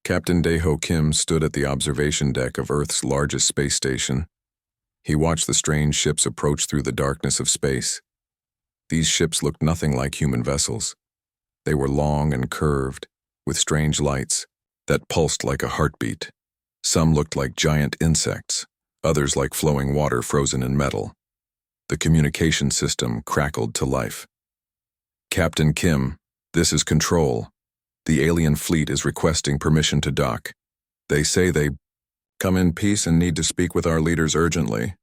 Captain Daeho Kim stood at the observation deck of Earth's largest space station. He watched the strange ships approach through the darkness of space. These ships looked nothing like human vessels. They were long and curved, with strange lights that pulsed like a heartbeat. Some looked like giant insects, others like flowing water frozen in metal. The communication system crackled to life. "Captain Kim, this is Control. The alien fleet is requesting permission to dock. They say they come in peace and need to speak with our leaders urgently."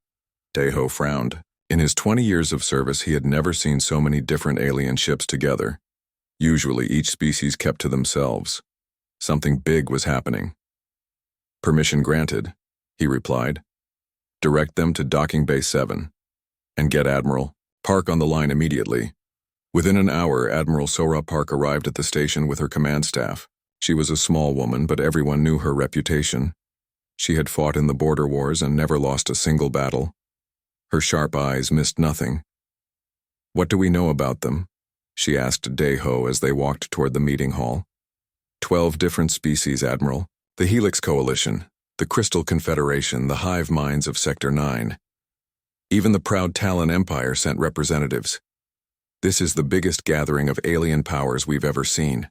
Daeho frowned. In his 20 years of service, he had never seen so many different alien ships together. Usually, each species kept to themselves. Something big was happening. "Permission granted," he replied. "Direct them to Docking Bay 7. And get Admiral Park on the line immediately." Within an hour, Admiral Sora Park arrived at the station with her command staff. She was a small woman, but everyone knew her reputation. She had fought in the border wars and never lost a single battle. Her sharp eyes missed nothing. "What do we know about them?" she asked Daeho as they walked toward the meeting hall. 12 different species, Admiral. The Helix Coalition, the Crystal Confederation, the hive minds of Sector 9. Even the proud Talon Empire sent representatives. This is the biggest gathering of alien powers we've ever seen.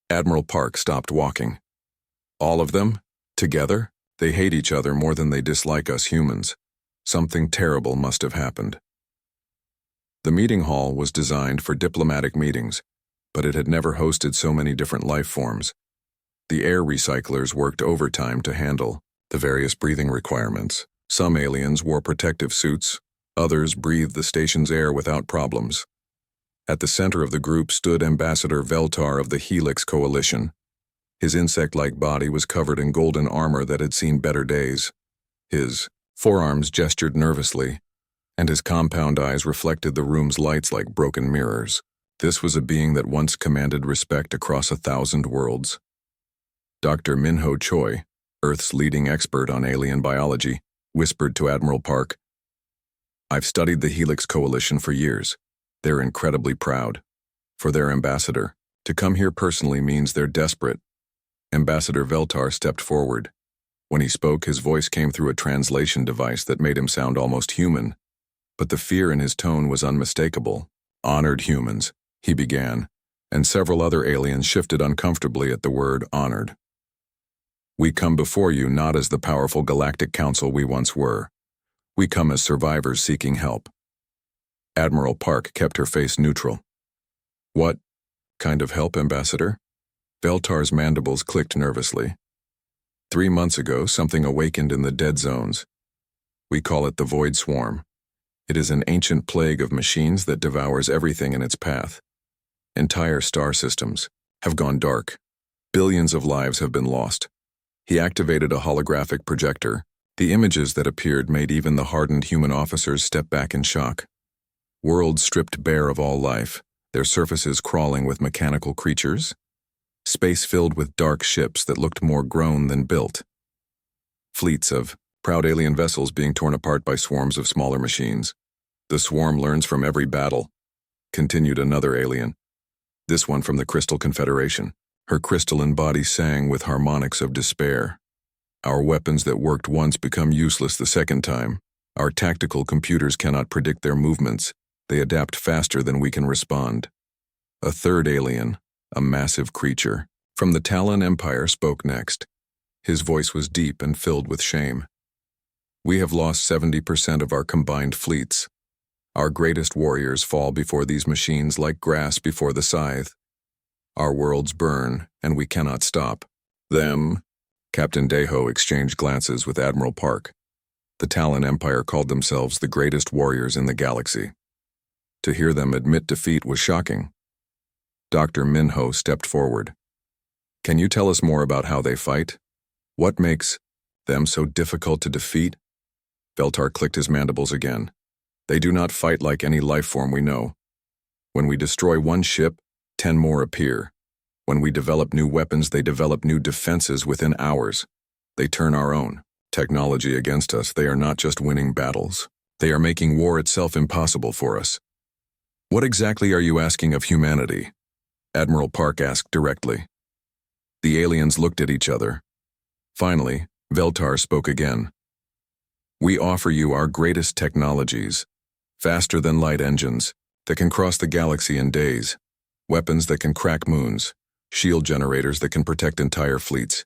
Admiral Park stopped walking. "All of them? Together? They hate each other more than they dislike us humans. Something terrible must have happened." The meeting hall was designed for diplomatic meetings, but it had never hosted so many different life forms. The air recyclers worked overtime to handle the various breathing requirements. Some aliens wore protective suits, others breathed the station's air without problems. At the center of the group stood Ambassador Veltar of the Helix Coalition. His insect-like body was covered in golden armor that had seen better days. His forearms gestured nervously, and his compound eyes reflected the room's lights like broken mirrors. This was a being that once commanded respect across 1,000 worlds. Dr. Minho Choi, Earth's leading expert on alien biology, whispered to Admiral Park, "I've studied the Helix Coalition for years. They're incredibly proud. For their ambassador, to come here personally means they're desperate." Ambassador Veltar stepped forward. When he spoke, his voice came through a translation device that made him sound almost human. But the fear in his tone was unmistakable. "Honored humans," he began, and several other aliens shifted uncomfortably at the word honored. "We come before you not as the powerful Galactic Council we once were. We come as survivors seeking help." Admiral Park kept her face neutral. "What kind of help, Ambassador?" Veltar's mandibles clicked nervously. 3 months ago, something awakened in the dead zones. We call it the Void Swarm. It is an ancient plague of machines that devours everything in its path. Entire star systems have gone dark. Billions of lives have been lost. He activated a holographic projector. The images that appeared made even the hardened human officers step back in shock. Worlds stripped bare of all life, their surfaces crawling with mechanical creatures. Space filled with dark ships that looked more grown than built. Fleets of proud alien vessels being torn apart by swarms of smaller machines. "The swarm learns from every battle," continued another alien. This one from the Crystal Confederation. Her crystalline body sang with harmonics of despair. "Our weapons that worked once become useless the second time. Our tactical computers cannot predict their movements. They adapt faster than we can respond." A third alien, a massive creature, from the Talon Empire spoke next. His voice was deep and filled with shame. "We have lost 70% of our combined fleets. Our greatest warriors fall before these machines like grass before the scythe. Our worlds burn, and we cannot stop them." Captain Daeho exchanged glances with Admiral Park. The Talon Empire called themselves the greatest warriors in the galaxy. To hear them admit defeat was shocking. Dr. Minho stepped forward. "Can you tell us more about how they fight? What makes them so difficult to defeat?" Veltar clicked his mandibles again. "They do not fight like any life form we know. When we destroy one ship, 10 more appear. When we develop new weapons, they develop new defenses within hours. They turn our own technology against us. They are not just winning battles. They are making war itself impossible for us." "What exactly are you asking of humanity?" Admiral Park asked directly. The aliens looked at each other. Finally, Veltar spoke again. We offer you our greatest technologies, faster-than-light engines that can cross the galaxy in days, weapons that can crack moons, shield generators that can protect entire fleets,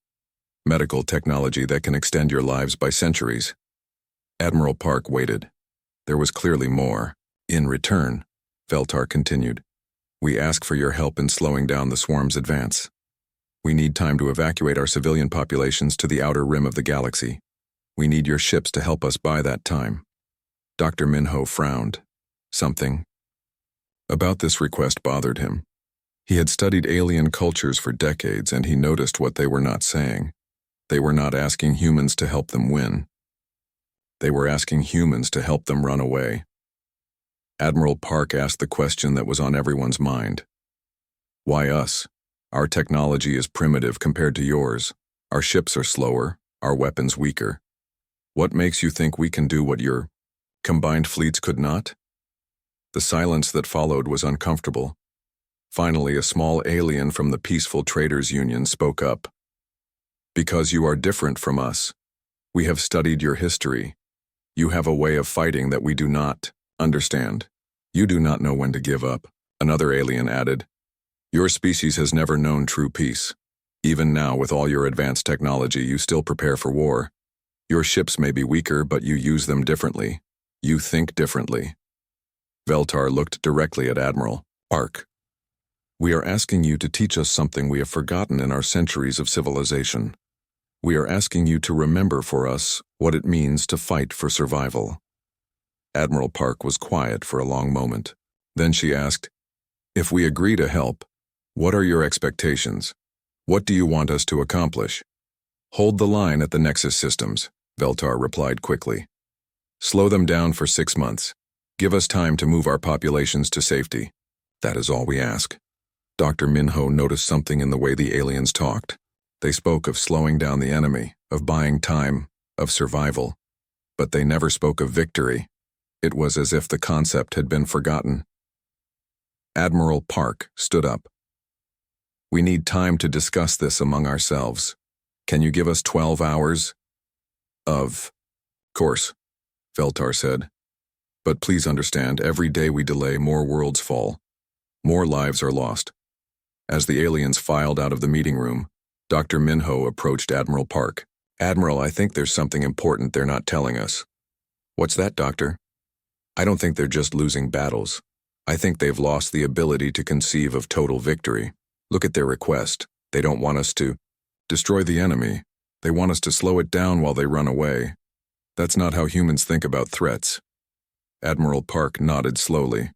medical technology that can extend your lives by centuries. Admiral Park waited. There was clearly more. In return, Veltar continued, we ask for your help in slowing down the swarm's advance. We need time to evacuate our civilian populations to the outer rim of the galaxy. We need your ships to help us buy that time. Dr. Minho frowned. Something about this request bothered him. He had studied alien cultures for decades, and he noticed what they were not saying. They were not asking humans to help them win. They were asking humans to help them run away. Admiral Park asked the question that was on everyone's mind. Why us? Our technology is primitive compared to yours. Our ships are slower, our weapons weaker. What makes you think we can do what your combined fleets could not? The silence that followed was uncomfortable. Finally, a small alien from the Peaceful Traders Union spoke up. Because you are different from us. We have studied your history. You have a way of fighting that we do not understand. You do not know when to give up, another alien added. Your species has never known true peace. Even now, with all your advanced technology, you still prepare for war. Your ships may be weaker, but you use them differently. You think differently. Veltar looked directly at Admiral Park. We are asking you to teach us something we have forgotten in our centuries of civilization. We are asking you to remember for us what it means to fight for survival. Admiral Park was quiet for a long moment. Then she asked, if we agree to help, what are your expectations? What do you want us to accomplish? Hold the line at the Nexus systems, Veltar replied quickly. Slow them down for 6 months. Give us time to move our populations to safety. That is all we ask. Dr. Minho noticed something in the way the aliens talked. They spoke of slowing down the enemy, of buying time, of survival. But they never spoke of victory. It was as if the concept had been forgotten. Admiral Park stood up. We need time to discuss this among ourselves. Can you give us 12 hours? Of course, Veltar said. But please understand, every day we delay, more worlds fall. More lives are lost. As the aliens filed out of the meeting room, Dr. Minho approached Admiral Park. Admiral, I think there's something important they're not telling us. What's that, Doctor? I don't think they're just losing battles. I think they've lost the ability to conceive of total victory. Look at their request. They don't want us to destroy the enemy. They want us to slow it down while they run away. That's not how humans think about threats. Admiral Park nodded slowly.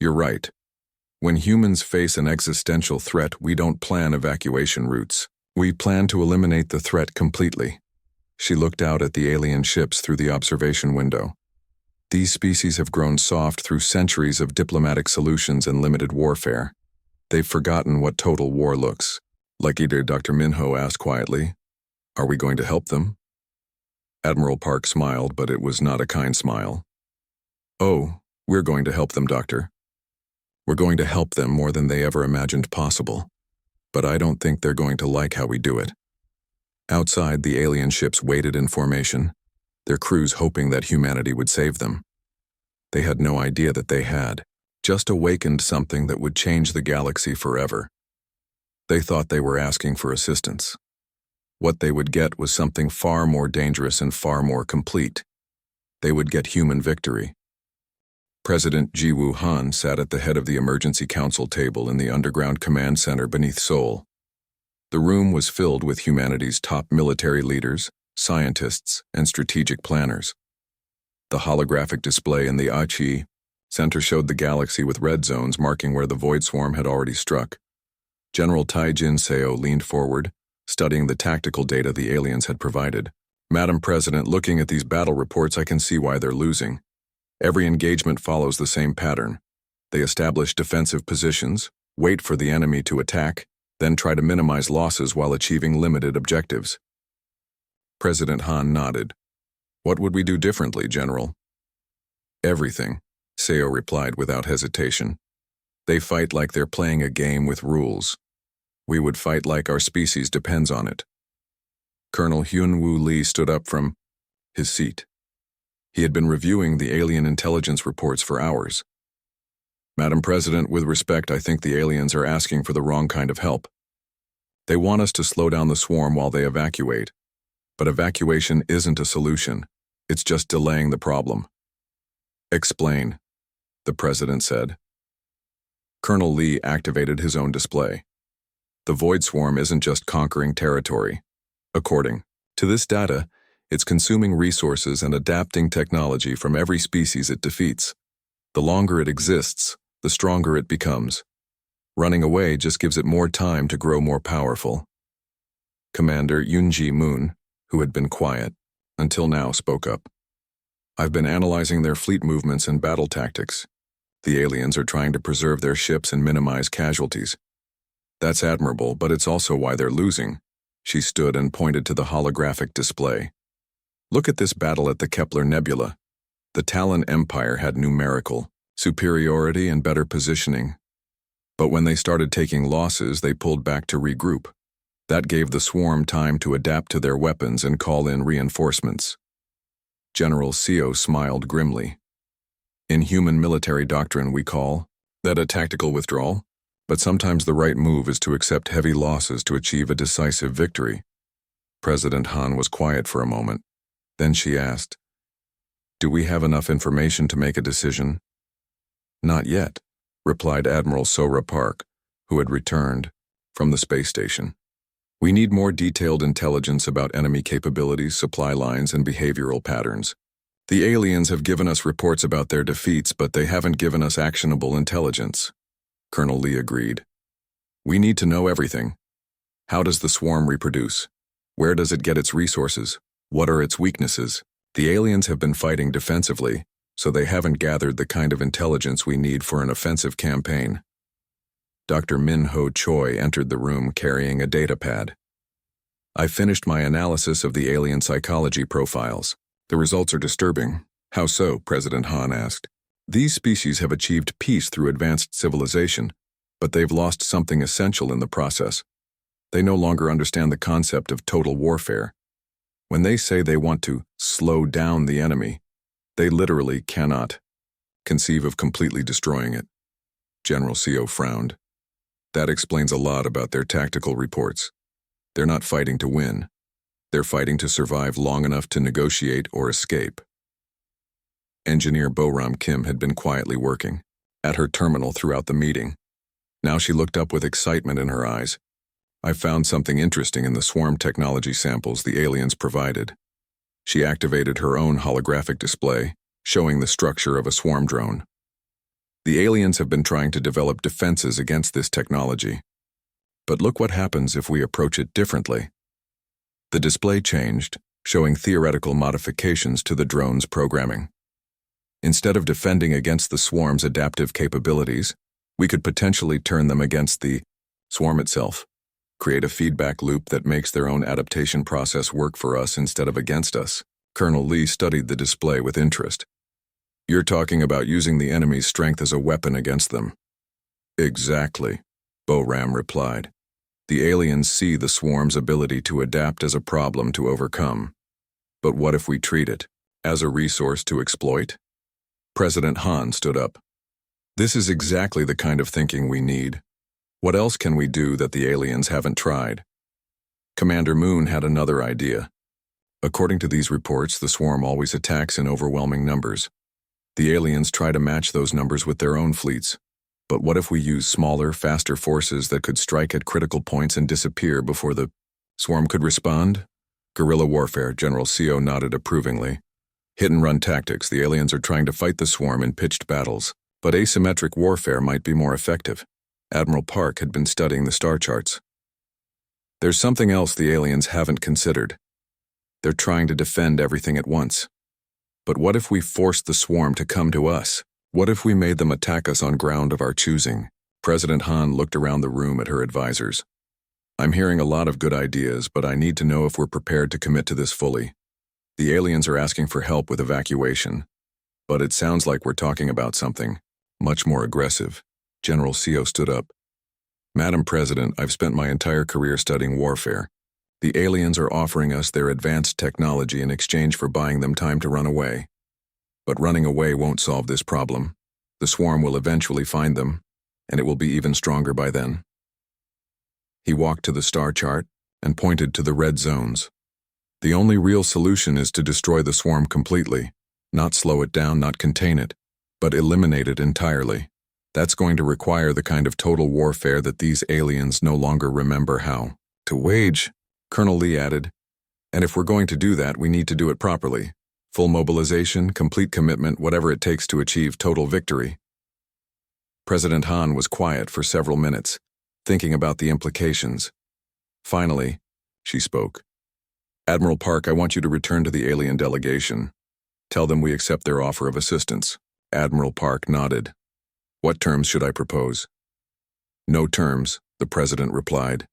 You're right. When humans face an existential threat, we don't plan evacuation routes. We plan to eliminate the threat completely. She looked out at the alien ships through the observation window. These species have grown soft through centuries of diplomatic solutions and limited warfare. They've forgotten what total war looks like. Either Dr. Minho asked quietly, are we going to help them? Admiral Park smiled, but it was not a kind smile. Oh, we're going to help them, Doctor. We're going to help them more than they ever imagined possible. But I don't think they're going to like how we do it. Outside, the alien ships waited in formation, their crews hoping that humanity would save them. They had no idea that they had just awakened something that would change the galaxy forever. They thought they were asking for assistance. What they would get was something far more dangerous and far more complete. They would get human victory. President Jiwoo Han sat at the head of the emergency council table in the underground command center beneath Seoul. The room was filled with humanity's top military leaders, scientists, and strategic planners. The holographic display in the HFY center showed the galaxy with red zones marking where the void swarm had already struck. General Taijin Seo leaned forward, studying the tactical data the aliens had provided. Madam President, looking at these battle reports, I can see why they're losing. Every engagement follows the same pattern. They establish defensive positions, wait for the enemy to attack, then try to minimize losses while achieving limited objectives. President Han nodded. What would we do differently, General? Everything, Seo replied without hesitation. They fight like they're playing a game with rules. We would fight like our species depends on it. Colonel Hyun-Woo Lee stood up from his seat. He had been reviewing the alien intelligence reports for hours. Madam President, with respect, I think the aliens are asking for the wrong kind of help. They want us to slow down the swarm while they evacuate. But evacuation isn't a solution. It's just delaying the problem. Explain, the President said. Colonel Lee activated his own display. The Void Swarm isn't just conquering territory. According to this data, it's consuming resources and adapting technology from every species it defeats. The longer it exists, the stronger it becomes. Running away just gives it more time to grow more powerful. Commander Yoon-ji Moon, who had been quiet until now, spoke up. I've been analyzing their fleet movements and battle tactics. The aliens are trying to preserve their ships and minimize casualties. That's admirable, but it's also why they're losing. She stood and pointed to the holographic display. Look at this battle at the Kepler Nebula. The Talon Empire had numerical superiority and better positioning. But when they started taking losses, they pulled back to regroup. That gave the swarm time to adapt to their weapons and call in reinforcements. General Seo smiled grimly. In human military doctrine, we call that a tactical withdrawal, but sometimes the right move is to accept heavy losses to achieve a decisive victory. President Han was quiet for a moment. Then she asked, "Do we have enough information to make a decision?" "Not yet," replied Admiral Sora Park, who had returned from the space station. "We need more detailed intelligence about enemy capabilities, supply lines, and behavioral patterns. The aliens have given us reports about their defeats, but they haven't given us actionable intelligence." Colonel Lee agreed. "We need to know everything. How does the swarm reproduce? Where does it get its resources? What are its weaknesses? The aliens have been fighting defensively, so they haven't gathered the kind of intelligence we need for an offensive campaign." Dr. Min-Ho Choi entered the room carrying a data pad. "I finished my analysis of the alien psychology profiles. The results are disturbing." "How so?" President Han asked. "These species have achieved peace through advanced civilization, but they've lost something essential in the process. They no longer understand the concept of total warfare. When they say they want to slow down the enemy, they literally cannot conceive of completely destroying it." General Seo frowned. "That explains a lot about their tactical reports. They're not fighting to win. They're fighting to survive long enough to negotiate or escape." Engineer Bo-Ram Kim had been quietly working at her terminal throughout the meeting. Now she looked up with excitement in her eyes. "I found something interesting in the swarm technology samples the aliens provided." She activated her own holographic display, showing the structure of a swarm drone. "The aliens have been trying to develop defenses against this technology. But look what happens if we approach it differently." The display changed, showing theoretical modifications to the drone's programming. Instead of defending against the swarm's adaptive capabilities, we could potentially turn them against the swarm itself, create a feedback loop that makes their own adaptation process work for us instead of against us. Colonel Lee studied the display with interest. "You're talking about using the enemy's strength as a weapon against them." "Exactly," Bo-Ram replied. "The aliens see the swarm's ability to adapt as a problem to overcome. But what if we treat it as a resource to exploit?" President Han stood up. "This is exactly the kind of thinking we need. What else can we do that the aliens haven't tried?" Commander Moon had another idea. "According to these reports, the swarm always attacks in overwhelming numbers. The aliens try to match those numbers with their own fleets. But what if we use smaller, faster forces that could strike at critical points and disappear before the swarm could respond?" "Guerrilla warfare," General Seo nodded approvingly. "Hit-and-run tactics. The aliens are trying to fight the swarm in pitched battles. But asymmetric warfare might be more effective." Admiral Park had been studying the star charts. "There's something else the aliens haven't considered. They're trying to defend everything at once. But what if we forced the swarm to come to us? What if we made them attack us on ground of our choosing?" President Han looked around the room at her advisors. "I'm hearing a lot of good ideas, but I need to know if we're prepared to commit to this fully. The aliens are asking for help with evacuation, but it sounds like we're talking about something much more aggressive." General Seo stood up. Madam President, I've spent my entire career studying warfare. The aliens are offering us their advanced technology in exchange for buying them time to run away. But running away won't solve this problem. The swarm will eventually find them, and it will be even stronger by then. He walked to the star chart and pointed to the red zones. The only real solution is to destroy the swarm completely, not slow it down, not contain it, but eliminate it entirely. That's going to require the kind of total warfare that these aliens no longer remember how to wage, Colonel Lee added. And if we're going to do that, we need to do it properly. Full mobilization, complete commitment, whatever it takes to achieve total victory. President Han was quiet for several minutes, thinking about the implications. Finally, she spoke. Admiral Park, I want you to return to the alien delegation. Tell them we accept their offer of assistance. Admiral Park nodded. What terms should I propose? No terms, the president replied.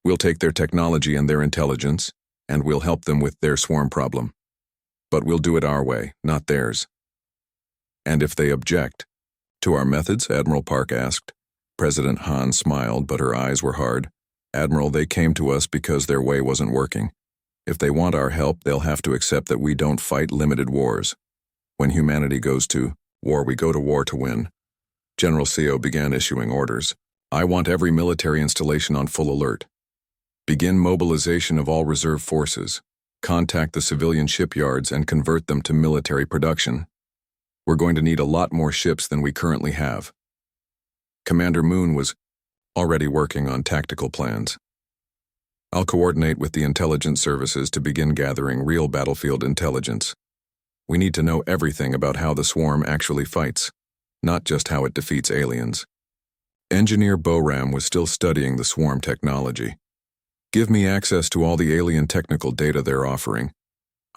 We'll take their technology and their intelligence, and we'll help them with their swarm problem. But we'll do it our way, not theirs. And if they object? To our methods? Admiral Park asked. President Han smiled, but her eyes were hard. Admiral, they came to us because their way wasn't working. If they want our help, they'll have to accept that we don't fight limited wars. When humanity goes to war, we go to war to win. General Seo began issuing orders. I want every military installation on full alert. Begin mobilization of all reserve forces. Contact the civilian shipyards and convert them to military production. We're going to need a lot more ships than we currently have. Commander Moon was already working on tactical plans. I'll coordinate with the intelligence services to begin gathering real battlefield intelligence. We need to know everything about how the swarm actually fights, not just how it defeats aliens. Engineer Boram was still studying the swarm technology. Give me access to all the alien technical data they're offering.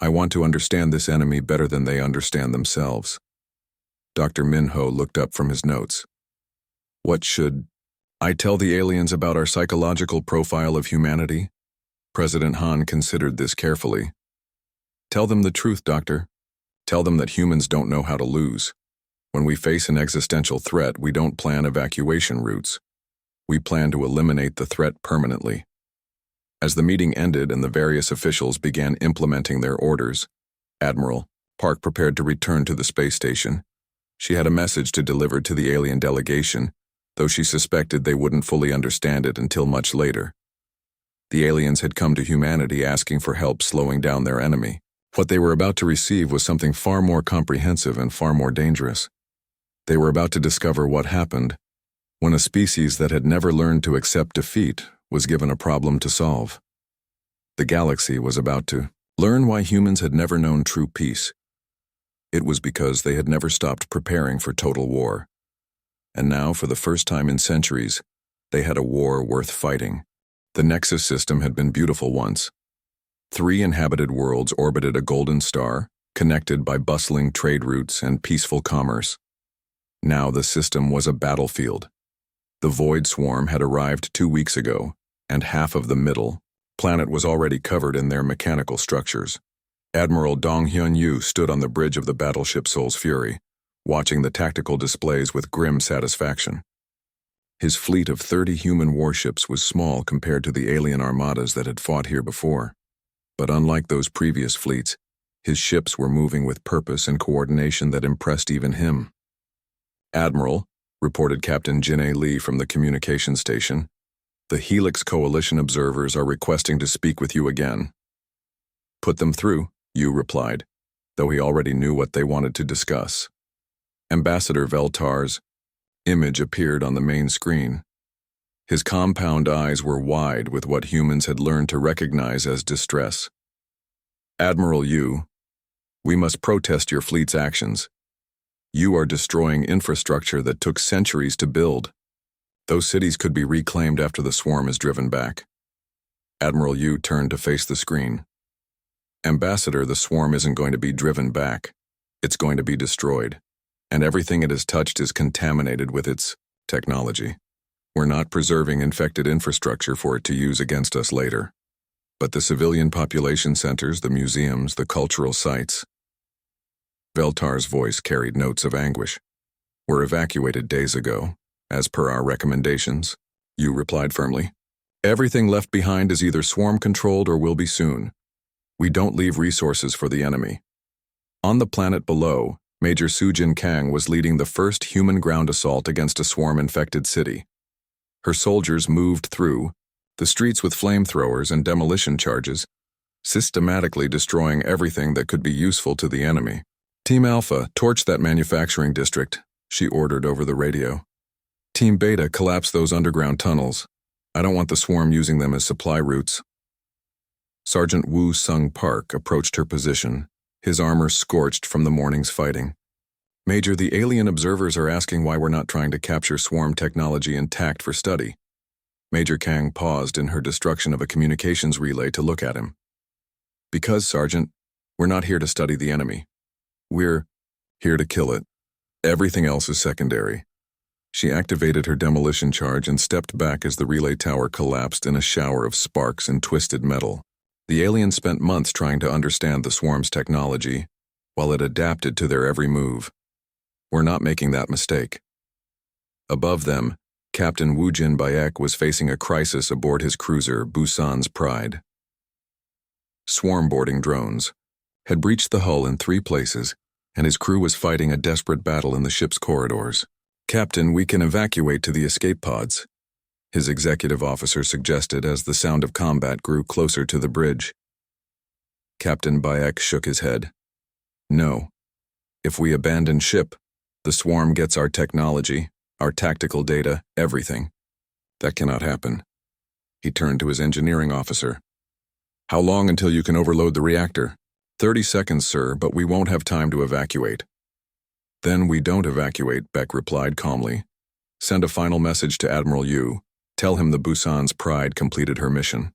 I want to understand this enemy better than they understand themselves. Dr. Minho looked up from his notes. What should I tell the aliens about our psychological profile of humanity? President Han considered this carefully. Tell them the truth, Doctor. Tell them that humans don't know how to lose. When we face an existential threat, we don't plan evacuation routes. We plan to eliminate the threat permanently. As the meeting ended and the various officials began implementing their orders, Admiral Park prepared to return to the space station. She had a message to deliver to the alien delegation, though she suspected they wouldn't fully understand it until much later. The aliens had come to humanity asking for help slowing down their enemy. What they were about to receive was something far more comprehensive and far more dangerous. They were about to discover what happened when a species that had never learned to accept defeat was given a problem to solve. The galaxy was about to learn why humans had never known true peace. It was because they had never stopped preparing for total war. And now, for the first time in centuries, they had a war worth fighting. The Nexus system had been beautiful once. 3 inhabited worlds orbited a golden star, connected by bustling trade routes and peaceful commerce. Now the system was a battlefield. The Void Swarm had arrived 2 weeks ago, and half of the middle planet was already covered in their mechanical structures. Admiral Dong Hyun-yu stood on the bridge of the battleship Soul's Fury, watching the tactical displays with grim satisfaction. His fleet of 30 human warships was small compared to the alien armadas that had fought here before. But unlike those previous fleets, his ships were moving with purpose and coordination that impressed even him. Admiral, reported Captain Jin-A Lee from the communication station, the Helix Coalition observers are requesting to speak with you again. Put them through, Yu replied, though he already knew what they wanted to discuss. Ambassador Veltar's image appeared on the main screen. His compound eyes were wide with what humans had learned to recognize as distress. Admiral Yu, we must protest your fleet's actions. You are destroying infrastructure that took centuries to build. Those cities could be reclaimed after the swarm is driven back. Admiral Yu turned to face the screen. Ambassador, the swarm isn't going to be driven back. It's going to be destroyed. And everything it has touched is contaminated with its technology. We're not preserving infected infrastructure for it to use against us later. But the civilian population centers, the museums, the cultural sites. Veltar's voice carried notes of anguish. Were evacuated days ago, as per our recommendations. Yu replied firmly. Everything left behind is either swarm-controlled or will be soon. We don't leave resources for the enemy. On the planet below, Major Sujin Kang was leading the first human ground assault against a swarm-infected city. Her soldiers moved through the streets with flamethrowers and demolition charges, systematically destroying everything that could be useful to the enemy. Team Alpha, torch that manufacturing district, she ordered over the radio. Team Beta, collapse those underground tunnels. I don't want the swarm using them as supply routes. Sergeant Wu Sung Park approached her position, his armor scorched from the morning's fighting. Major, the alien observers are asking why we're not trying to capture swarm technology intact for study. Major Kang paused in her destruction of a communications relay to look at him. Because, Sergeant, we're not here to study the enemy. We're here to kill it. Everything else is secondary. She activated her demolition charge and stepped back as the relay tower collapsed in a shower of sparks and twisted metal. The aliens spent months trying to understand the swarm's technology, while it adapted to their every move. We're not making that mistake. Above them, Captain Wu Jin Bayek was facing a crisis aboard his cruiser, Busan's Pride. Swarm-boarding drones had breached the hull in 3 places, and his crew was fighting a desperate battle in the ship's corridors. Captain, we can evacuate to the escape pods, his executive officer suggested as the sound of combat grew closer to the bridge. Captain Bayek shook his head. No. If we abandon ship, the swarm gets our technology, our tactical data, everything. That cannot happen. He turned to his engineering officer. How long until you can overload the reactor? 30 seconds, sir, but we won't have time to evacuate. Then we don't evacuate, Beck replied calmly. Send a final message to Admiral Yu. Tell him the Busan's Pride completed her mission.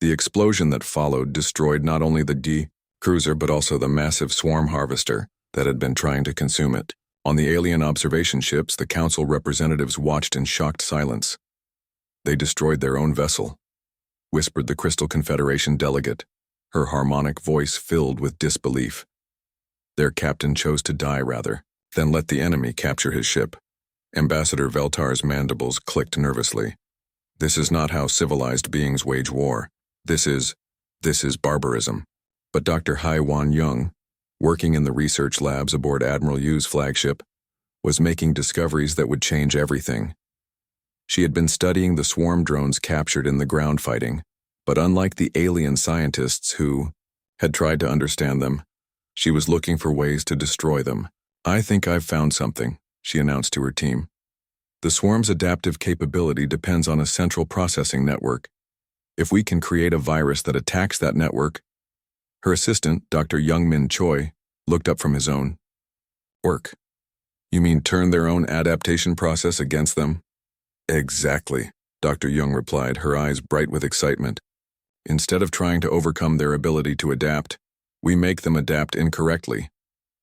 The explosion that followed destroyed not only the D cruiser but also the massive swarm harvester that had been trying to consume it. On the alien observation ships, the council representatives watched in shocked silence. They destroyed their own vessel, whispered the Crystal Confederation delegate, her harmonic voice filled with disbelief. Their captain chose to die rather than let the enemy capture his ship. Ambassador Veltar's mandibles clicked nervously. This is not how civilized beings wage war. This is barbarism. But Dr. Hai Wan Young, working in the research labs aboard Admiral Yu's flagship, was making discoveries that would change everything. She had been studying the swarm drones captured in the ground fighting, but unlike the alien scientists who had tried to understand them, she was looking for ways to destroy them. I think I've found something, she announced to her team. The swarm's adaptive capability depends on a central processing network. If we can create a virus that attacks that network. Her assistant, Dr. Youngmin Choi, looked up from his own work. You mean turn their own adaptation process against them? Exactly, Dr. Young replied, her eyes bright with excitement. Instead of trying to overcome their ability to adapt, we make them adapt incorrectly.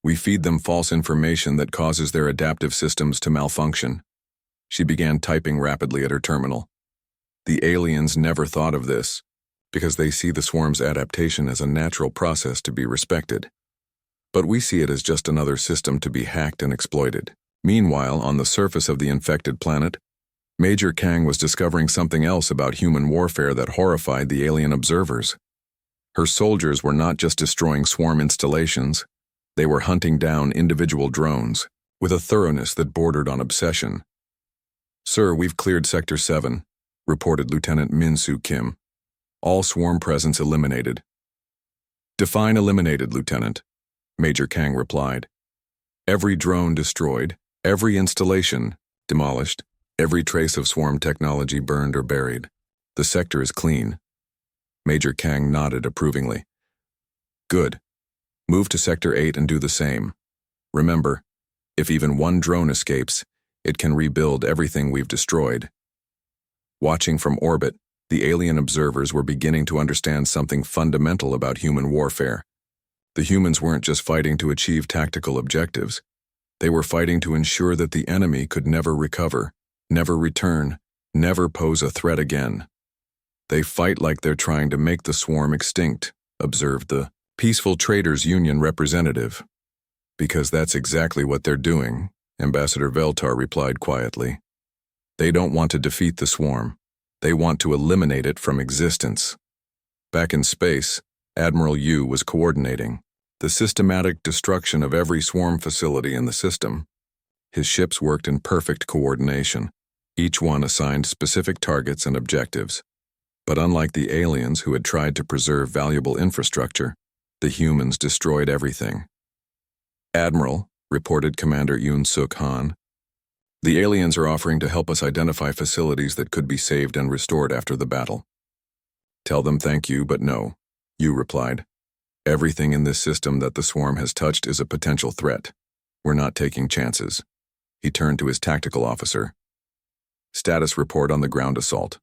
We feed them false information that causes their adaptive systems to malfunction. She began typing rapidly at her terminal. The aliens never thought of this, because they see the swarm's adaptation as a natural process to be respected. But we see it as just another system to be hacked and exploited. Meanwhile, on the surface of the infected planet, Major Kang was discovering something else about human warfare that horrified the alien observers. Her soldiers were not just destroying swarm installations, they were hunting down individual drones with a thoroughness that bordered on obsession. Sir, we've cleared Sector 7, reported Lieutenant Min-Soo Kim. All swarm presence eliminated. Define eliminated, Lieutenant, Major Kang replied. Every drone destroyed, every installation demolished, every trace of swarm technology burned or buried. The sector is clean. Major Kang nodded approvingly. Good. Move to Sector 8 and do the same. Remember, if even one drone escapes, it can rebuild everything we've destroyed. Watching from orbit, the alien observers were beginning to understand something fundamental about human warfare. The humans weren't just fighting to achieve tactical objectives. They were fighting to ensure that the enemy could never recover, never return, never pose a threat again. They fight like they're trying to make the swarm extinct, observed the Peaceful Traders Union representative. Because that's exactly what they're doing, Ambassador Veltar replied quietly. They don't want to defeat the swarm. They want to eliminate it from existence. Back in space, Admiral Yu was coordinating the systematic destruction of every swarm facility in the system. His ships worked in perfect coordination, each one assigned specific targets and objectives. But unlike the aliens who had tried to preserve valuable infrastructure, the humans destroyed everything. "Admiral," reported Commander Yoon Suk Han, "the aliens are offering to help us identify facilities that could be saved and restored after the battle." "Tell them thank you, but no," Yu replied. "Everything in this system that the swarm has touched is a potential threat. We're not taking chances." He turned to his tactical officer. "Status report on the ground assault.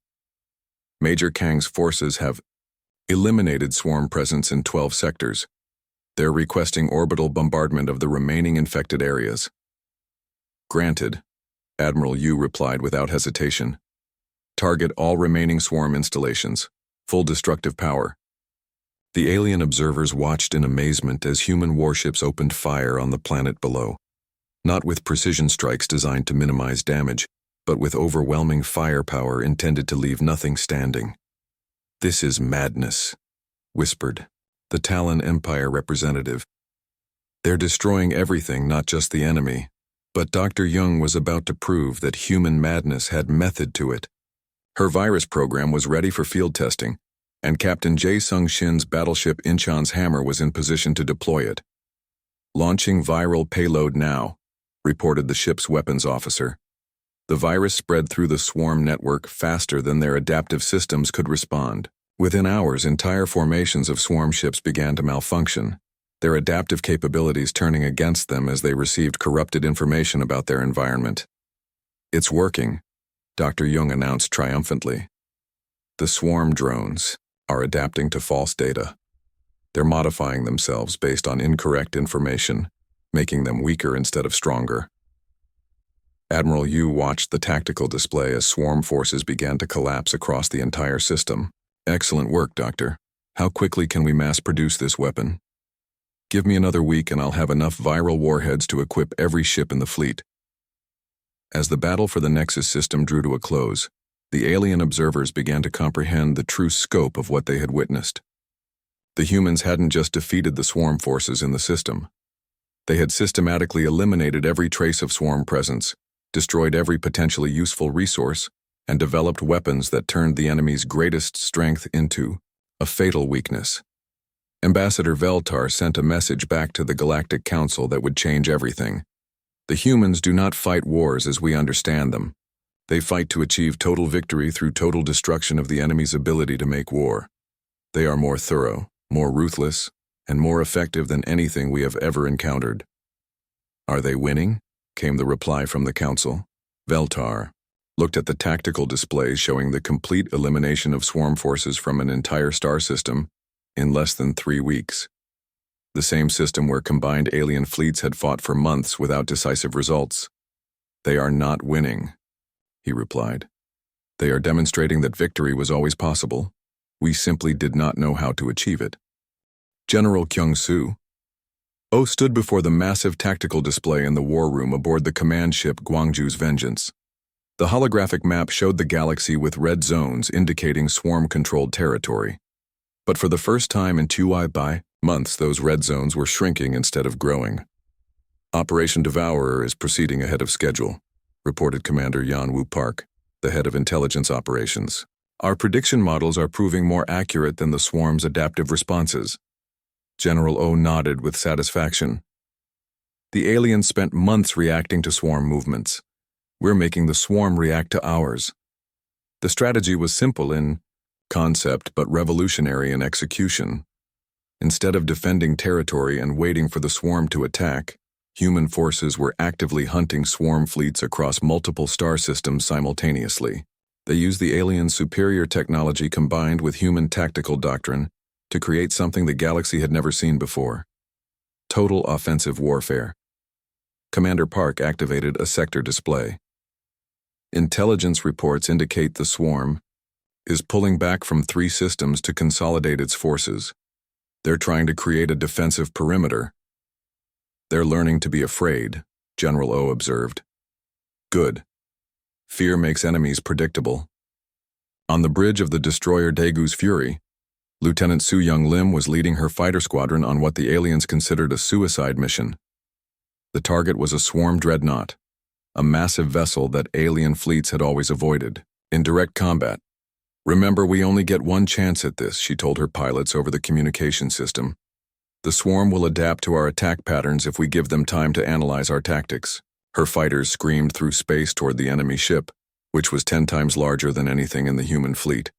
Major Kang's forces have eliminated swarm presence in 12 sectors. They're requesting orbital bombardment of the remaining infected areas." "Granted," Admiral Yu replied without hesitation. "Target all remaining swarm installations. Full destructive power." The alien observers watched in amazement as human warships opened fire on the planet below. Not with precision strikes designed to minimize damage, but with overwhelming firepower intended to leave nothing standing. "This is madness," whispered the Talon Empire representative. "They're destroying everything, not just the enemy." But Dr. Young was about to prove that human madness had method to it. Her virus program was ready for field testing, and Captain Jae Sung Shin's battleship Incheon's Hammer was in position to deploy it. "Launching viral payload now," reported the ship's weapons officer. The virus spread through the swarm network faster than their adaptive systems could respond. Within hours, entire formations of swarm ships began to malfunction, their adaptive capabilities turning against them as they received corrupted information about their environment. "It's working," Dr. Young announced triumphantly. "The swarm drones are adapting to false data. They're modifying themselves based on incorrect information, making them weaker instead of stronger." Admiral Yu watched the tactical display as swarm forces began to collapse across the entire system. "Excellent work, Doctor. How quickly can we mass-produce this weapon?" "Give me another week and I'll have enough viral warheads to equip every ship in the fleet." As the battle for the Nexus system drew to a close, the alien observers began to comprehend the true scope of what they had witnessed. The humans hadn't just defeated the swarm forces in the system. They had systematically eliminated every trace of swarm presence, destroyed every potentially useful resource, and developed weapons that turned the enemy's greatest strength into a fatal weakness. Ambassador Veltar sent a message back to the Galactic Council that would change everything. "The humans do not fight wars as we understand them. They fight to achieve total victory through total destruction of the enemy's ability to make war. They are more thorough, more ruthless, and more effective than anything we have ever encountered." "Are they winning?" came the reply from the Council. Veltar looked at the tactical displays showing the complete elimination of swarm forces from an entire star system in less than 3 weeks. The same system where combined alien fleets had fought for months without decisive results. "They are not winning," he replied. "They are demonstrating that victory was always possible. We simply did not know how to achieve it." General Kyung-soo stood before the massive tactical display in the war room aboard the command ship Gwangju's Vengeance. The holographic map showed the galaxy with red zones indicating swarm-controlled territory. But for the first time in 2 months, those red zones were shrinking instead of growing. "Operation Devourer is proceeding ahead of schedule," reported Commander Yan-Woo Park, the head of intelligence operations. "Our prediction models are proving more accurate than the swarm's adaptive responses." General O nodded with satisfaction. "The aliens spent months reacting to swarm movements. We're making the swarm react to ours." The strategy was simple in concept but revolutionary in execution. Instead of defending territory and waiting for the swarm to attack, human forces were actively hunting swarm fleets across multiple star systems simultaneously. They used the aliens' superior technology combined with human tactical doctrine to create something the galaxy had never seen before. Total offensive warfare. Commander Park activated a sector display. Intelligence reports indicate the swarm is pulling back from 3 systems to consolidate its forces. They're trying to create a defensive perimeter. "They're learning to be afraid," General O observed. "Good. Fear makes enemies predictable. On the bridge of the destroyer Daegu's Fury, Lieutenant Su Young Lim was leading her fighter squadron on what the aliens considered a suicide mission. The target was a swarm dreadnought, a massive vessel that alien fleets had always avoided. In direct combat, "Remember, we only get one chance at this," she told her pilots over the communication system. "The swarm will adapt to our attack patterns if we give them time to analyze our tactics." Her fighters screamed through space toward the enemy ship, which was 10 times larger than anything in the human fleet.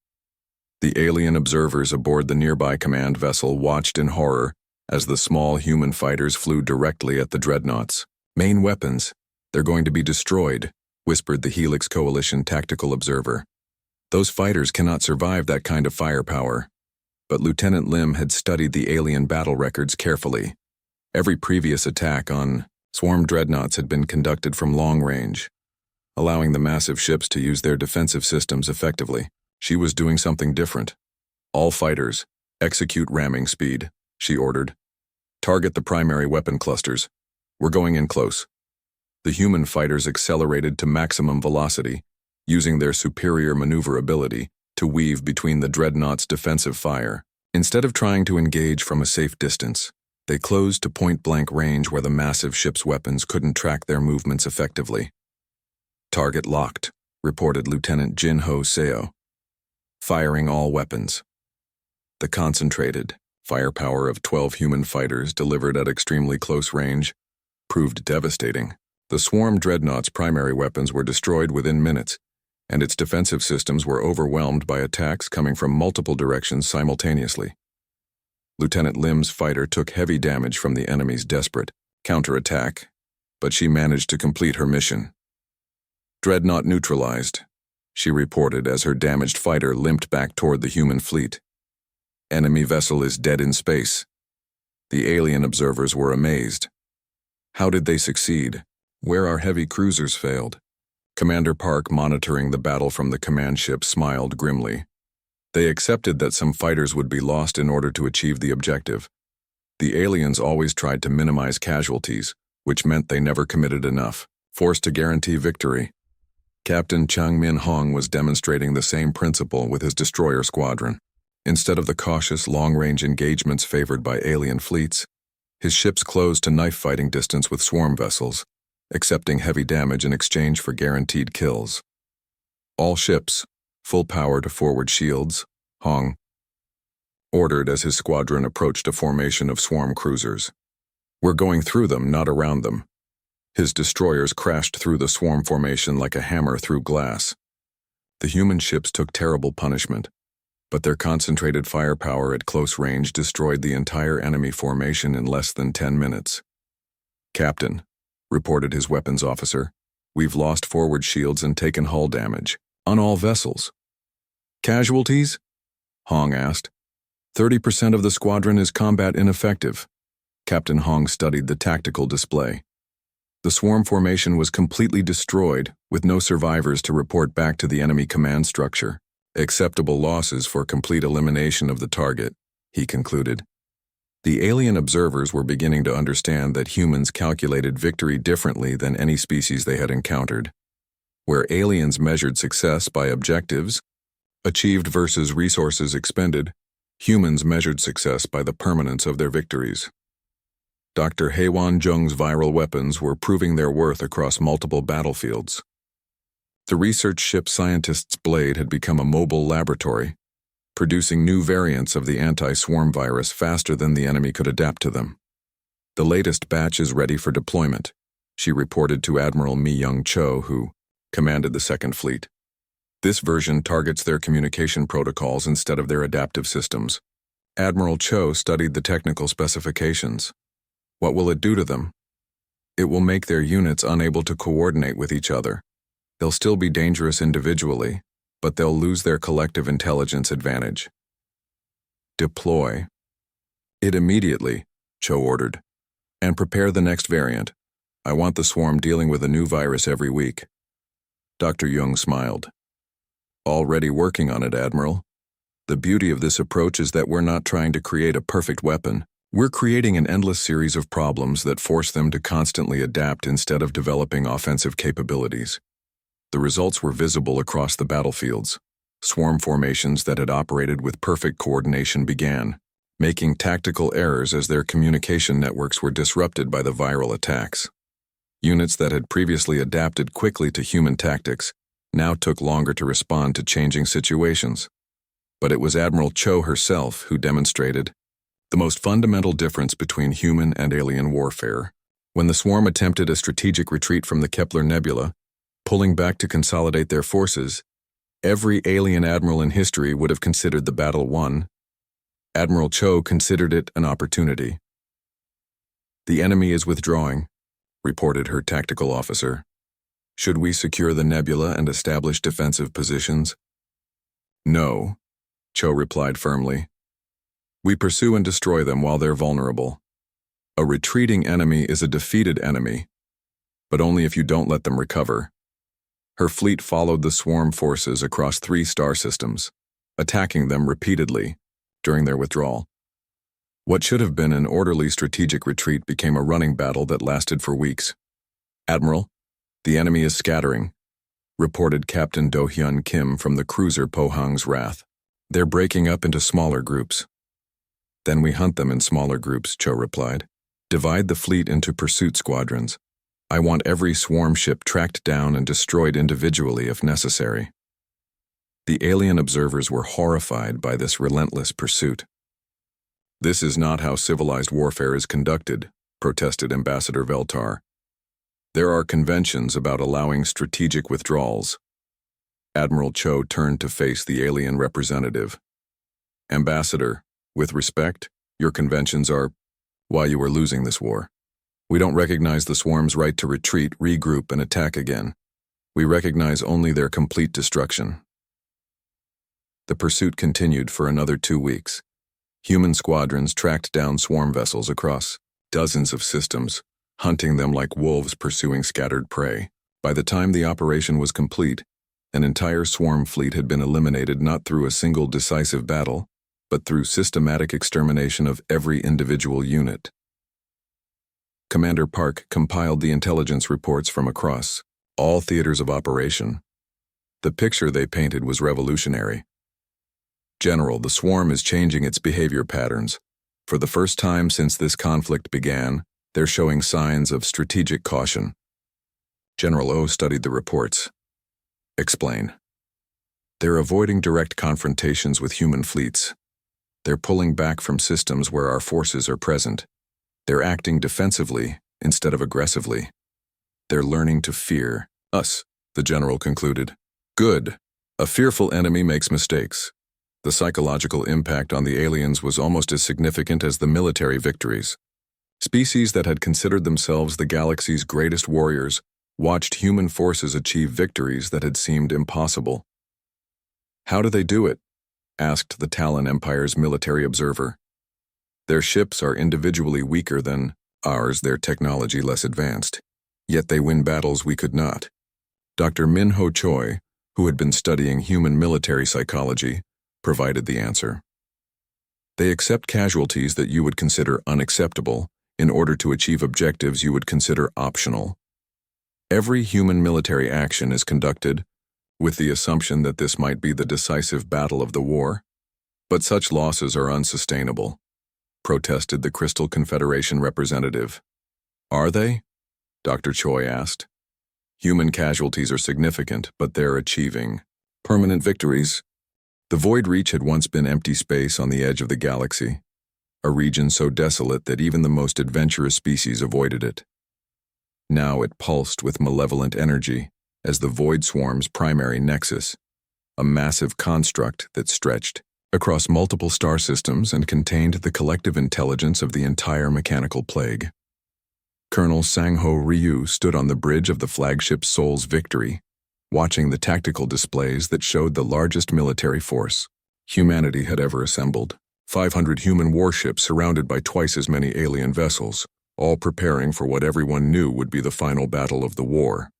The alien observers aboard the nearby command vessel watched in horror as the small human fighters flew directly at the dreadnoughts. "Main weapons, they're going to be destroyed," whispered the Helix Coalition tactical observer. "Those fighters cannot survive that kind of firepower." But Lieutenant Lim had studied the alien battle records carefully. Every previous attack on swarm dreadnoughts had been conducted from long range, allowing the massive ships to use their defensive systems effectively. She was doing something different. "All fighters, execute ramming speed," she ordered. "Target the primary weapon clusters. We're going in close." The human fighters accelerated to maximum velocity, using their superior maneuverability to weave between the dreadnought's defensive fire. Instead of trying to engage from a safe distance, they closed to point-blank range where the massive ship's weapons couldn't track their movements effectively. "Target locked," reported Lieutenant Jin Ho Seo. "Firing all weapons." The concentrated firepower of 12 human fighters delivered at extremely close range proved devastating. The swarm dreadnought's primary weapons were destroyed within minutes, and its defensive systems were overwhelmed by attacks coming from multiple directions simultaneously. Lieutenant Lim's fighter took heavy damage from the enemy's desperate counterattack, but she managed to complete her mission. "Dreadnought neutralized," she reported as her damaged fighter limped back toward the human fleet. "Enemy vessel is dead in space." The alien observers were amazed. How did they succeed? Where our heavy cruisers failed? Commander Park, monitoring the battle from the command ship, smiled grimly. They accepted that some fighters would be lost in order to achieve the objective. The aliens always tried to minimize casualties, which meant they never committed enough, forced to guarantee victory. Captain Chang Min Hong was demonstrating the same principle with his destroyer squadron. Instead of the cautious, long-range engagements favored by alien fleets, his ships closed to knife-fighting distance with swarm vessels, accepting heavy damage in exchange for guaranteed kills. "All ships, full power to forward shields," Hong ordered as his squadron approached a formation of swarm cruisers. "We're going through them, not around them." His destroyers crashed through the swarm formation like a hammer through glass. The human ships took terrible punishment, but their concentrated firepower at close range destroyed the entire enemy formation in less than 10 minutes. "Captain," reported his weapons officer, "we've lost forward shields and taken hull damage on all vessels." "Casualties?" Hong asked. 30% of the squadron is combat ineffective." Captain Hong studied the tactical display. The swarm formation was completely destroyed, with no survivors to report back to the enemy command structure. "Acceptable losses for complete elimination of the target," he concluded. The alien observers were beginning to understand that humans calculated victory differently than any species they had encountered. Where aliens measured success by objectives achieved versus resources expended, humans measured success by the permanence of their victories. Dr. Heiwan Zheng's viral weapons were proving their worth across multiple battlefields. The research ship scientist's blade had become a mobile laboratory, producing new variants of the anti-swarm virus faster than the enemy could adapt to them. "The latest batch is ready for deployment," she reported to Admiral Mi-Young Cho, who commanded the Second Fleet. "This version targets their communication protocols instead of their adaptive systems." Admiral Cho studied the technical specifications. "What will it do to them?" "It will make their units unable to coordinate with each other. They'll still be dangerous individually, but they'll lose their collective intelligence advantage." "Deploy it immediately," Cho ordered. "And prepare the next variant. I want the swarm dealing with a new virus every week." Dr. Jung smiled. "Already working on it, Admiral. The beauty of this approach is that we're not trying to create a perfect weapon. We're creating an endless series of problems that force them to constantly adapt instead of developing offensive capabilities." The results were visible across the battlefields. Swarm formations that had operated with perfect coordination began, making tactical errors as their communication networks were disrupted by the viral attacks. Units that had previously adapted quickly to human tactics now took longer to respond to changing situations. But it was Admiral Cho herself who demonstrated the most fundamental difference between human and alien warfare. When the swarm attempted a strategic retreat from the Kepler Nebula, pulling back to consolidate their forces, every alien admiral in history would have considered the battle won. Admiral Cho considered it an opportunity. "The enemy is withdrawing," reported her tactical officer. "Should we secure the nebula and establish defensive positions?" "No," Cho replied firmly. "We pursue and destroy them while they're vulnerable. A retreating enemy is a defeated enemy, but only if you don't let them recover." Her fleet followed the swarm forces across 3 star systems, attacking them repeatedly during their withdrawal. What should have been an orderly strategic retreat became a running battle that lasted for weeks. "Admiral, the enemy is scattering," reported Captain Do-hyun Kim from the cruiser Pohang's Wrath. "They're breaking up into smaller groups." "Then we hunt them in smaller groups," Cho replied. "Divide the fleet into pursuit squadrons. I want every swarm ship tracked down and destroyed individually if necessary." The alien observers were horrified by this relentless pursuit. "This is not how civilized warfare is conducted," protested Ambassador Veltar. "There are conventions about allowing strategic withdrawals." Admiral Cho turned to face the alien representative. "Ambassador, with respect, your conventions are why you are losing this war. We don't recognize the swarm's right to retreat, regroup, and attack again. We recognize only their complete destruction." The pursuit continued for another 2 weeks. Human squadrons tracked down swarm vessels across dozens of systems, hunting them like wolves pursuing scattered prey. By the time the operation was complete, an entire swarm fleet had been eliminated not through a single decisive battle, but through systematic extermination of every individual unit. Commander Park compiled the intelligence reports from across all theaters of operation. The picture they painted was revolutionary. "General, the swarm is changing its behavior patterns. For the first time since this conflict began, they're showing signs of strategic caution." General O studied the reports. "Explain." "They're avoiding direct confrontations with human fleets. They're pulling back from systems where our forces are present. They're acting defensively instead of aggressively. They're learning to fear us," the general concluded. "Good. A fearful enemy makes mistakes." The psychological impact on the aliens was almost as significant as the military victories. Species that had considered themselves the galaxy's greatest warriors watched human forces achieve victories that had seemed impossible. "How do they do it?" asked the Talon Empire's military observer. "Their ships are individually weaker than ours, their technology less advanced. Yet they win battles we could not." Dr. Min-ho Choi, who had been studying human military psychology, provided the answer. "They accept casualties that you would consider unacceptable in order to achieve objectives you would consider optional. Every human military action is conducted with the assumption that this might be the decisive battle of the war, but such losses are unsustainable," protested the Crystal Confederation representative. "Are they?" Dr. Choi asked. "Human casualties are significant, but they're achieving permanent victories." The Void Reach had once been empty space on the edge of the galaxy, a region so desolate that even the most adventurous species avoided it. Now it pulsed with malevolent energy as the Void Swarm's primary nexus, a massive construct that stretched across multiple star systems and contained the collective intelligence of the entire mechanical plague. Colonel Sang-ho Ryu stood on the bridge of the flagship Seoul's Victory, watching the tactical displays that showed the largest military force humanity had ever assembled. 500 human warships surrounded by twice as many alien vessels, all preparing for what everyone knew would be the final battle of the war.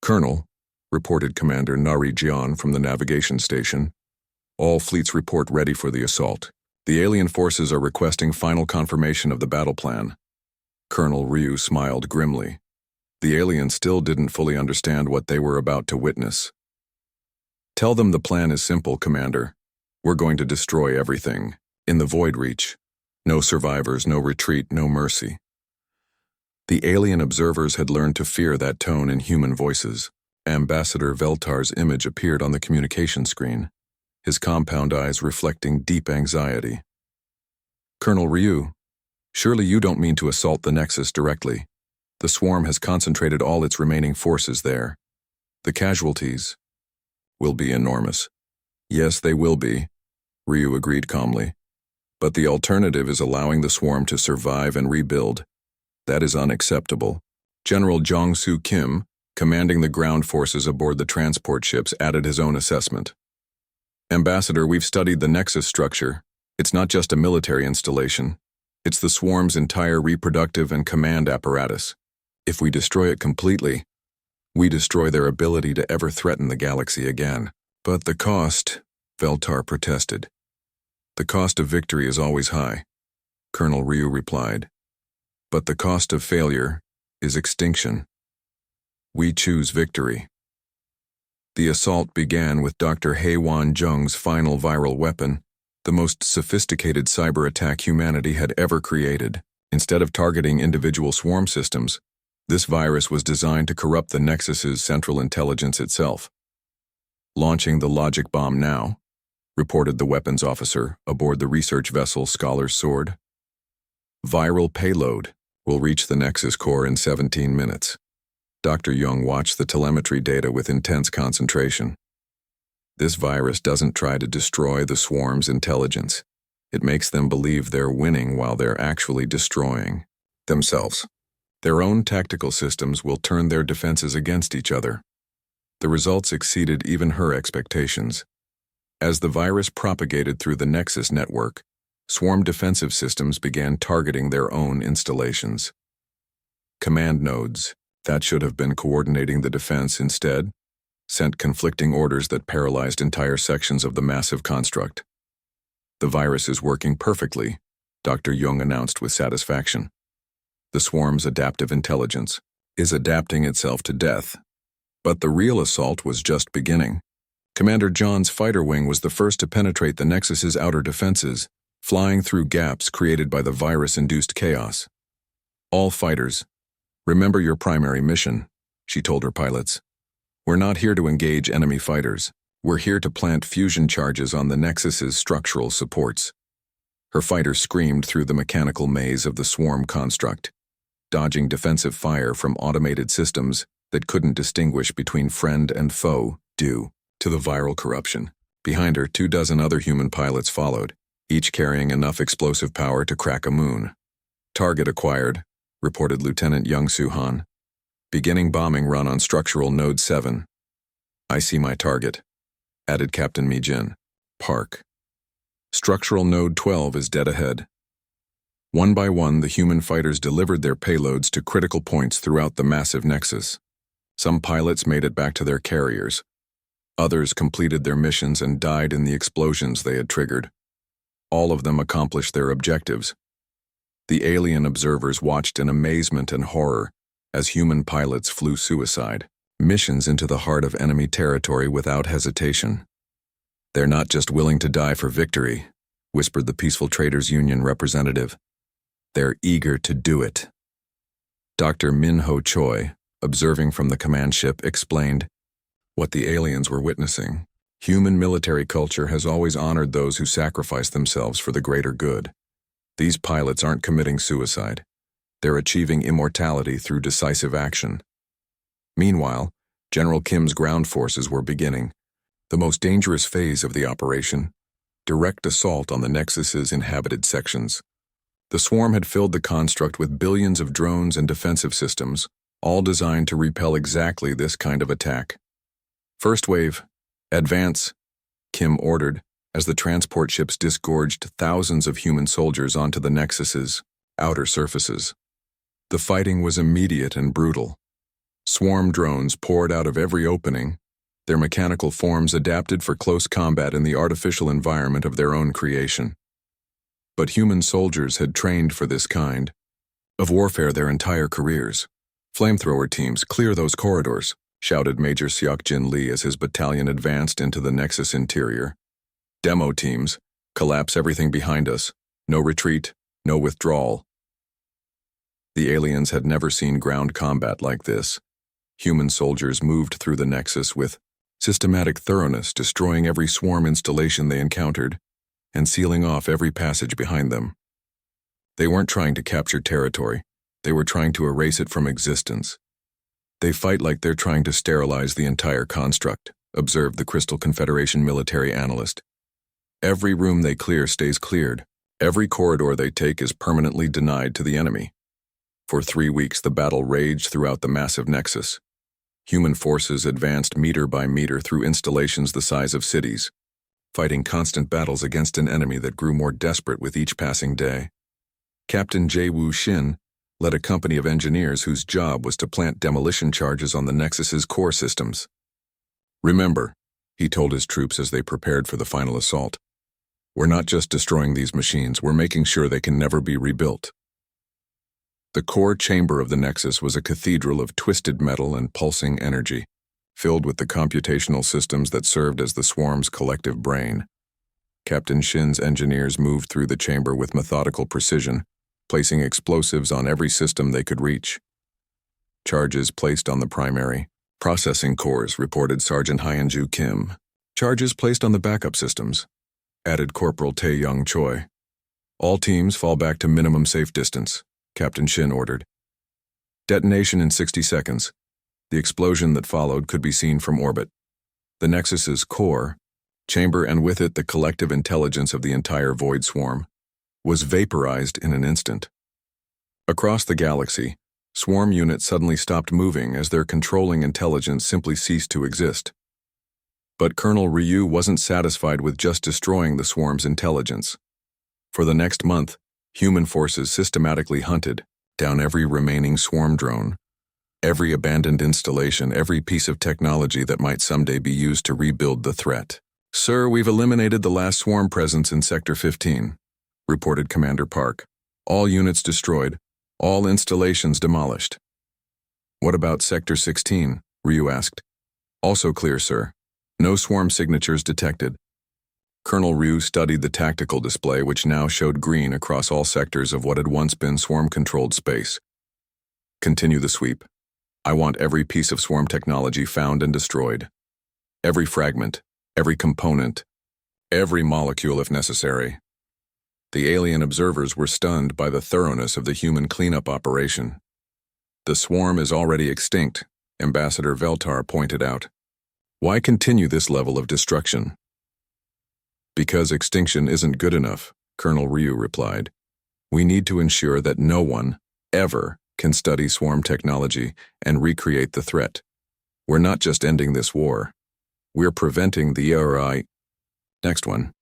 "Colonel," reported Commander Narration from the navigation station, "all fleets report ready for the assault. The alien forces are requesting final confirmation of the battle plan." Colonel Ryu smiled grimly. The aliens still didn't fully understand what they were about to witness. "Tell them the plan is simple, Commander. We're going to destroy everything. In the Void Reach. No survivors, no retreat, no mercy." The alien observers had learned to fear that tone in human voices. Ambassador Veltar's image appeared on the communication screen, his compound eyes reflecting deep anxiety. "Colonel Ryu, surely you don't mean to assault the Nexus directly. The swarm has concentrated all its remaining forces there. The casualties will be enormous." "Yes, they will be," Ryu agreed calmly. "But the alternative is allowing the swarm to survive and rebuild. That is unacceptable." General Jong-Soo Kim, commanding the ground forces aboard the transport ships, added his own assessment. "Ambassador, we've studied the Nexus structure. It's not just a military installation. It's the swarm's entire reproductive and command apparatus. If we destroy it completely, we destroy their ability to ever threaten the galaxy again." "But the cost," Veltar protested. "The cost of victory is always high," Colonel Ryu replied. "But the cost of failure is extinction. We choose victory." The assault began with Dr. Haewon Jung's final viral weapon, the most sophisticated cyber attack humanity had ever created. Instead of targeting individual swarm systems, this virus was designed to corrupt the Nexus's central intelligence itself. "Launching the logic bomb now," reported the weapons officer aboard the research vessel Scholar's Sword. "Viral payload will reach the Nexus core in 17 minutes. Dr. Jung watched the telemetry data with intense concentration. "This virus doesn't try to destroy the swarm's intelligence. It makes them believe they're winning while they're actually destroying themselves. Their own tactical systems will turn their defenses against each other." The results exceeded even her expectations. As the virus propagated through the Nexus network, swarm defensive systems began targeting their own installations. Command nodes, that should have been coordinating the defense instead, sent conflicting orders that paralyzed entire sections of the massive construct. "The virus is working perfectly," Dr. Jung announced with satisfaction. "The swarm's adaptive intelligence is adapting itself to death." But the real assault was just beginning. Commander John's fighter wing was the first to penetrate the Nexus's outer defenses, flying through gaps created by the virus-induced chaos. "All fighters, remember your primary mission," she told her pilots. "We're not here to engage enemy fighters. We're here to plant fusion charges on the Nexus's structural supports." Her fighters screamed through the mechanical maze of the swarm construct, dodging defensive fire from automated systems that couldn't distinguish between friend and foe due to the viral corruption. Behind her, 24 other human pilots followed, each carrying enough explosive power to crack a moon. "Target acquired," reported Lieutenant Young-Soo Han. "Beginning bombing run on structural node 7. "I see my target," added Captain Mi-jin. "Park. Structural node 12 is dead ahead." One by one, the human fighters delivered their payloads to critical points throughout the massive Nexus. Some pilots made it back to their carriers. Others completed their missions and died in the explosions they had triggered. All of them accomplished their objectives. The alien observers watched in amazement and horror as human pilots flew suicide missions into the heart of enemy territory without hesitation. "They're not just willing to die for victory," whispered the Peaceful Traders Union representative. "They're eager to do it." Dr. Min-ho Choi, observing from the command ship, explained what the aliens were witnessing. Human military culture has always honored those who sacrifice themselves for the greater good. These pilots aren't committing suicide. They're achieving immortality through decisive action. Meanwhile, General Kim's ground forces were beginning the most dangerous phase of the operation, direct assault on the Nexus's inhabited sections. The swarm had filled the construct with billions of drones and defensive systems, all designed to repel exactly this kind of attack. "First wave, advance," Kim ordered, as the transport ships disgorged thousands of human soldiers onto the Nexus's outer surfaces. The fighting was immediate and brutal. Swarm drones poured out of every opening, their mechanical forms adapted for close combat in the artificial environment of their own creation. But human soldiers had trained for this kind of warfare their entire careers. Flamethrower teams, clear those corridors, shouted Major Seok-Jin Lee as his battalion advanced into the Nexus interior. Demo teams, collapse everything behind us. No retreat, no withdrawal. The aliens had never seen ground combat like this. Human soldiers moved through the Nexus with systematic thoroughness, destroying every swarm installation they encountered and sealing off every passage behind them. They weren't trying to capture territory. They were trying to erase it from existence. They fight like they're trying to sterilize the entire construct, observed the Crystal Confederation military analyst. Every room they clear stays cleared. Every corridor they take is permanently denied to the enemy. For 3 weeks, the battle raged throughout the massive Nexus. Human forces advanced meter by meter through installations the size of cities, fighting constant battles against an enemy that grew more desperate with each passing day. Captain Jae-woo Shin led a company of engineers whose job was to plant demolition charges on the Nexus's core systems. "Remember," he told his troops as they prepared for the final assault, "we're not just destroying these machines, we're making sure they can never be rebuilt." The core chamber of the Nexus was a cathedral of twisted metal and pulsing energy, filled with the computational systems that served as the swarm's collective brain. Captain Shin's engineers moved through the chamber with methodical precision, placing explosives on every system they could reach. "Charges placed on the primary processing cores," reported Sergeant Hyunju Kim. "Charges placed on the backup systems," added Corporal Tae-young Choi. "All teams fall back to minimum safe distance," Captain Shin ordered. "Detonation in 60 seconds. The explosion that followed could be seen from orbit. The Nexus's core chamber, and with it the collective intelligence of the entire Void Swarm, was vaporized in an instant. Across the galaxy, swarm units suddenly stopped moving as their controlling intelligence simply ceased to exist. But Colonel Ryu wasn't satisfied with just destroying the swarm's intelligence. For the next month, human forces systematically hunted down every remaining swarm drone, every abandoned installation, every piece of technology that might someday be used to rebuild the threat. "Sir, we've eliminated the last swarm presence in Sector 15, reported Commander Park. "All units destroyed, all installations demolished." "What about Sector 16? Ryu asked. "Also clear, sir. No swarm signatures detected." Colonel Ryu studied the tactical display, which now showed green across all sectors of what had once been swarm-controlled space. "Continue the sweep. I want every piece of swarm technology found and destroyed. Every fragment, every component, every molecule if necessary." The alien observers were stunned by the thoroughness of the human cleanup operation. "The swarm is already extinct," Ambassador Veltar pointed out. "Why continue this level of destruction?" "Because extinction isn't good enough," Colonel Ryu replied. "We need to ensure that no one, ever, can study swarm technology and recreate the threat. We're not just ending this war. We're preventing the ERI. Next one.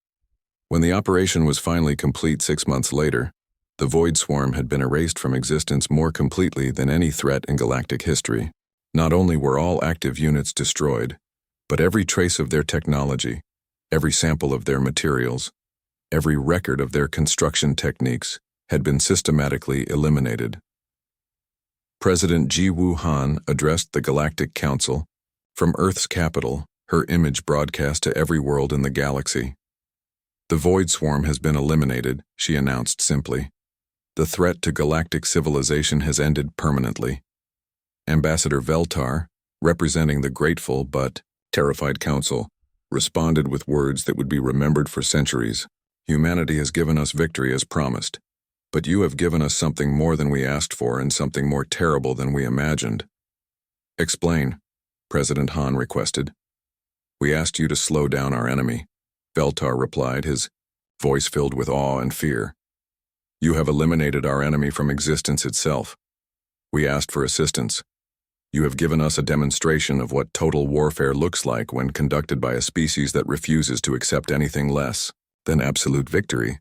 When the operation was finally complete 6 months later, the Void Swarm had been erased from existence more completely than any threat in galactic history. Not only were all active units destroyed, but every trace of their technology, every sample of their materials, every record of their construction techniques had been systematically eliminated. President Ji-woo Han addressed the Galactic Council from Earth's capital, her image broadcast to every world in the galaxy. "The Void Swarm has been eliminated," she announced simply. "The threat to galactic civilization has ended permanently." Ambassador Veltar, representing the grateful but terrified council, responded with words that would be remembered for centuries. "Humanity has given us victory as promised, but you have given us something more than we asked for and something more terrible than we imagined." "Explain," President Han requested. "We asked you to slow down our enemy," Veltar replied, his voice filled with awe and fear. "You have eliminated our enemy from existence itself. We asked for assistance. You have given us a demonstration of what total warfare looks like when conducted by a species that refuses to accept anything less than absolute victory."